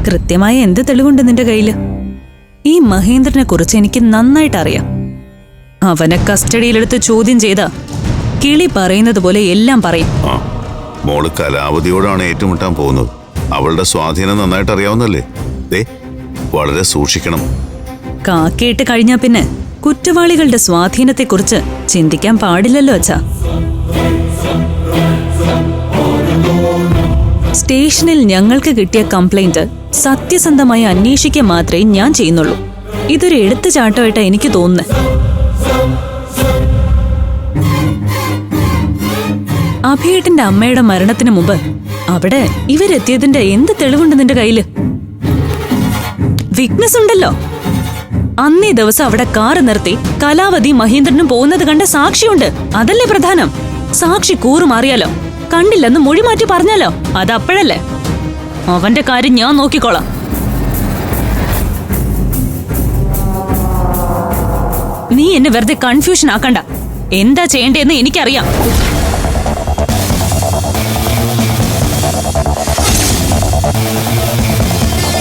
കൃത്യമായ എന്ത് തെളിവുണ്ട് നിന്റെ കയ്യില്? ഈ മഹേന്ദ്രനെ കുറിച്ച് എനിക്ക് നന്നായിട്ട് അറിയാം. അവനെ കസ്റ്റഡിയിലെടുത്ത് ചോദ്യം ചെയ്ത കിളി പറയുന്നത് പോലെ എല്ലാം പറയും. മോള് കലാവതിയോടാണ് ഏറ്റുമുട്ടാൻ പോകുന്നത്. അവളുടെ സ്വാധീനം നന്നായിട്ട് അറിയാവുന്നല്ലേ? വളരെ സൂക്ഷിക്കണം. കാക്കയിട്ട് കഴിഞ്ഞാ പിന്നെ കുറ്റവാളികളുടെ സ്വാധീനത്തെക്കുറിച്ച് ചിന്തിക്കാൻ പാടില്ലല്ലോ അച്ഛാ. സ്റ്റേഷനിൽ ഞങ്ങൾക്ക് കിട്ടിയ കംപ്ലൈന്റ് സത്യസന്ധമായി അന്വേഷിക്കുക മാത്രമേ ഞാൻ ചെയ്യുന്നുള്ളൂ. ഇതൊരു എടുത്തുചാട്ടമായിട്ടാ എനിക്ക് തോന്നുന്നത്. അഭിയേട്ടന്റെ അമ്മയുടെ മരണത്തിന് മുമ്പ് അവിടെ ഇവരെത്തിയതിന്റെ എന്ത് തെളിവുണ്ട് നിന്റെ കയ്യില്? വിറ്റ്നസ് ഉണ്ടല്ലോ. അന്നേ ദിവസം അവിടെ കാറ് നിർത്തി കലാവതി മഹേന്ദ്രനും പോകുന്നത് കണ്ട സാക്ഷിയുണ്ട്. അതല്ലേ പ്രധാനം. സാക്ഷി കൂറുമാറിയാലോ, കണ്ടില്ലെന്ന് മൊഴി മാറ്റി പറഞ്ഞാലോ, അതപ്പോഴല്ലേ. അവന്റെ കാര്യം ഞാൻ നോക്കിക്കോളാം. നീ എന്നെ വെറുതെ കൺഫ്യൂഷൻ ആക്കണ്ട. എന്താ ചെയ്യേണ്ടതെന്ന് എനിക്കറിയാം.